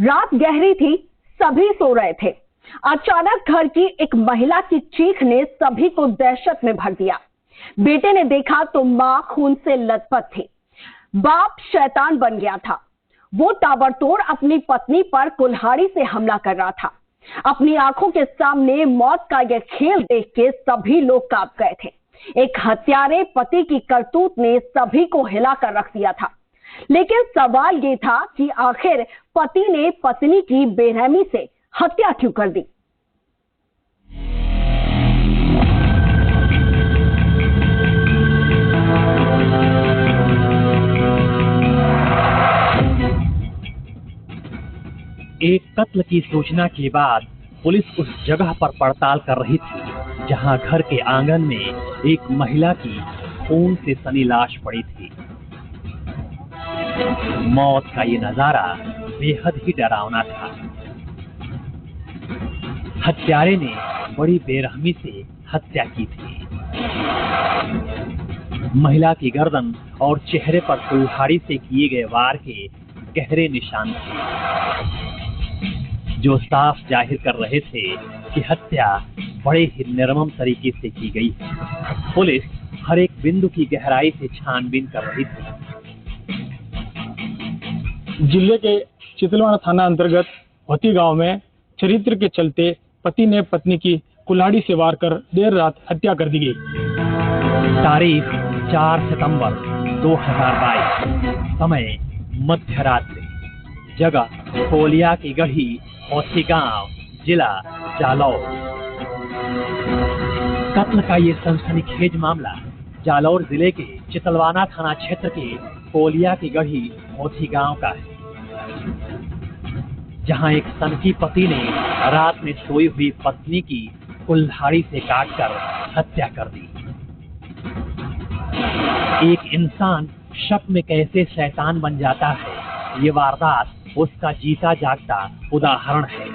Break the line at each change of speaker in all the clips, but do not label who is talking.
रात गहरी थी, सभी सो रहे थे। अचानक घर की एक महिला की चीख ने सभी को दहशत में भर दिया। बेटे ने देखा तो मां खून से लथपथ थी। बाप शैतान बन गया था। वो ताबड़तोड़ अपनी पत्नी पर कुल्हाड़ी से हमला कर रहा था। अपनी आंखों के सामने मौत का यह खेल देख के सभी लोग कांप गए थे। एक हत्यारे पति की करतूत ने सभी को हिलाकर रख दिया था। लेकिन सवाल ये था कि आखिर पति ने पत्नी की बेरहमी से हत्या क्यों कर दी।
एक कत्ल की सूचना के बाद पुलिस उस जगह पर पड़ताल कर रही थी जहां घर के आंगन में एक महिला की खून से सनी लाश पड़ी थी। मौत का ये नजारा बेहद ही डरावना था। हत्यारे ने बड़ी बेरहमी से हत्या की थी। महिला की गर्दन और चेहरे पर कुल्हाड़ी से किए गए वार के गहरे निशान थे जो साफ जाहिर कर रहे थे कि हत्या बड़े ही निर्मम तरीके से की गई है। पुलिस हर एक बिंदु की गहराई से छानबीन कर रही थी।
जिले के चितलवाड़ा थाना अंतर्गत होती गांव में चरित्र के चलते पति ने पत्नी की कुल्हाड़ी से वार कर देर रात हत्या कर दी गई।
तारीख 4 सितंबर 2022, समय मध्य रात्रि, जगह कोलिया की गढ़ी, होती गांव, जिला जालौर। कत्ल का ये सनसनीखेज मामला जालौर जिले के चितलवाना थाना क्षेत्र के कोलिया की गढ़ी होती गांव का है, जहां एक सनकी पति ने रात में सोई हुई पत्नी की कुल्हाड़ी से काटकर हत्या कर दी। एक इंसान शक में कैसे शैतान बन जाता है, ये वारदात उसका जीता जागता उदाहरण है।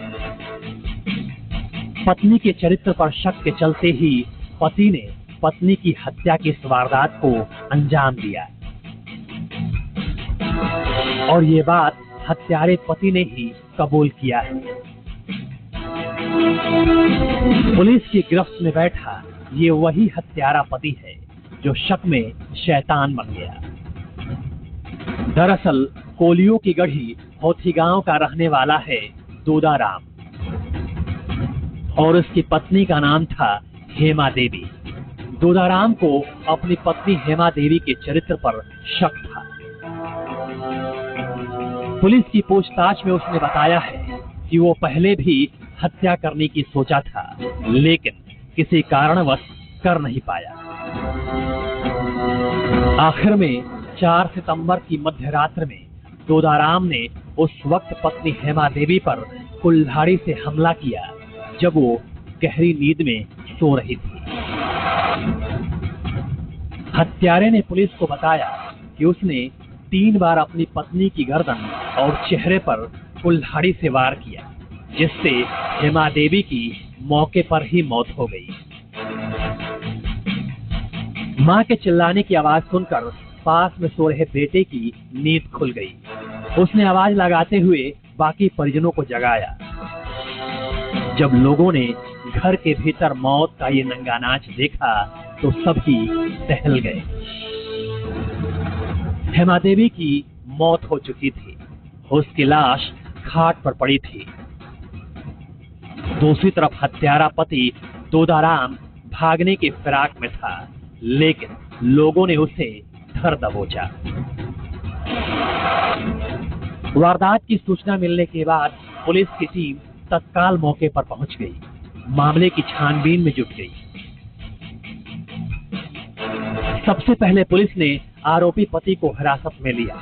पत्नी के चरित्र पर शक के चलते ही पति ने पत्नी की हत्या की इस वारदात को अंजाम दिया और ये बात हत्यारे पति ने ही कबूल किया है। पुलिस की गिरफ्त में बैठा ये वही हत्यारा पति है जो शक में शैतान बन गया। दरअसल कोलियों की गढ़ी होती गांव का रहने वाला है दोदाराम और उसकी पत्नी का नाम था हेमा देवी। दोदाराम को अपनी पत्नी हेमा देवी के चरित्र पर शक था। पुलिस की पूछताछ में उसने बताया है कि वो पहले भी हत्या करने की सोचा था, लेकिन किसी कारणवश कर नहीं पाया। आखिर में 4 सितंबर की मध्य रात्रि में दोदाराम ने उस वक्त पत्नी हेमा देवी पर कुल्हाड़ी से हमला किया जब वो गहरी नींद में सो रही थी। हत्यारे ने पुलिस को बताया कि उसने 3 बार अपनी पत्नी की गर्दन और चेहरे पर कुल्हाड़ी से वार किया, जिससे हेमा देवी की मौके पर ही मौत हो गई। मां के चिल्लाने की आवाज सुनकर पास में सो रहे बेटे की नींद खुल गई। उसने आवाज लगाते हुए बाकी परिजनों को जगाया। जब लोगों ने घर के भीतर मौत का ये नंगा नाच देखा तो सभी टहल गए। हेमा देवी की मौत हो चुकी थी, उसकी लाश खाट पर पड़ी थी। दूसरी तरफ हत्यारा पति दोदाराम भागने की फिराक में था, लेकिन लोगों ने उसे धर दबोचा। वारदात की सूचना मिलने के बाद पुलिस की टीम तत्काल मौके पर पहुंच गई, मामले की छानबीन में जुट गई। सबसे पहले पुलिस ने आरोपी पति को हिरासत में लिया।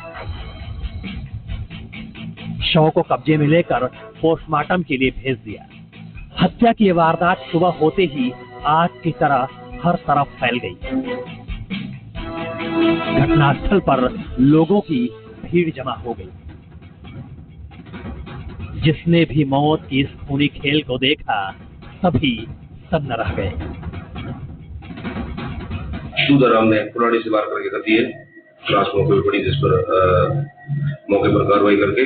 शव को कब्जे में लेकर पोस्टमार्टम के लिए भेज दिया। हत्या की वारदात सुबह होते ही आग की तरह हर तरफ फैल गई। घटनास्थल पर लोगों की भीड़ जमा हो गई। जिसने भी मौत की इस खूनी खेल को देखा, सभी सन्न रह गए।
दोदाराम ने कुल्हाड़ी से वार करके कर दिए। लाश मौके पर पड़ी, जिस पर मौके पर कार्रवाई करके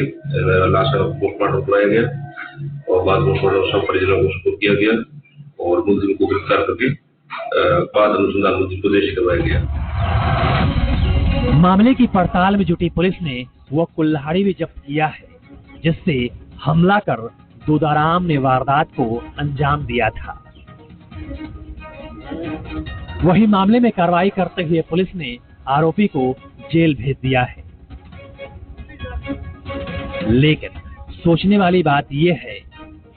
लाश का पोस्टमार्टम कराया गया और बाद पोस्टमार्टम सब परिजनों को सुपुर्द किया गया और मुलजिम को गिरफ्तार करके बाद अनुसंधान मुलजिम को दोषी करवाया गया।
मामले की पड़ताल में जुटी पुलिस ने वो कुल्हाड़ी भी जब्त किया है जिससे हमला कर दूधाराम ने वारदात को अंजाम दिया था। वही मामले में कार्रवाई करते हुए पुलिस ने आरोपी को जेल भेज दिया है। लेकिन सोचने वाली बात यह है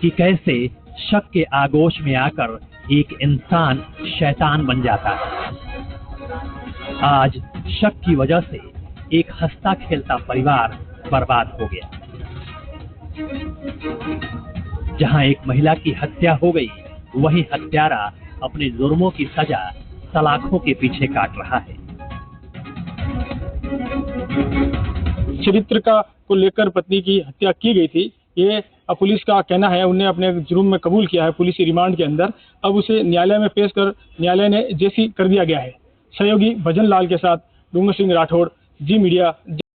कि कैसे शक के आगोश में आकर एक इंसान शैतान बन जाता है। आज शक की वजह से एक हंसता खेलता परिवार बर्बाद हो गया। जहां एक महिला की हत्या हो गई, वही हत्यारा अपने जुर्मों की सजा सलाखों के पीछे काट रहा है।
चरित्र को लेकर पत्नी की हत्या की गई थी, ये पुलिस का कहना है। उन्हें अपने जुर्म में कबूल किया है पुलिस रिमांड के अंदर। अब उसे न्यायालय में पेश कर न्यायालय ने जेसी कर दिया गया है। सहयोगी भजन लाल के साथ डूंगर सिंह राठौड़, जी मीडिया।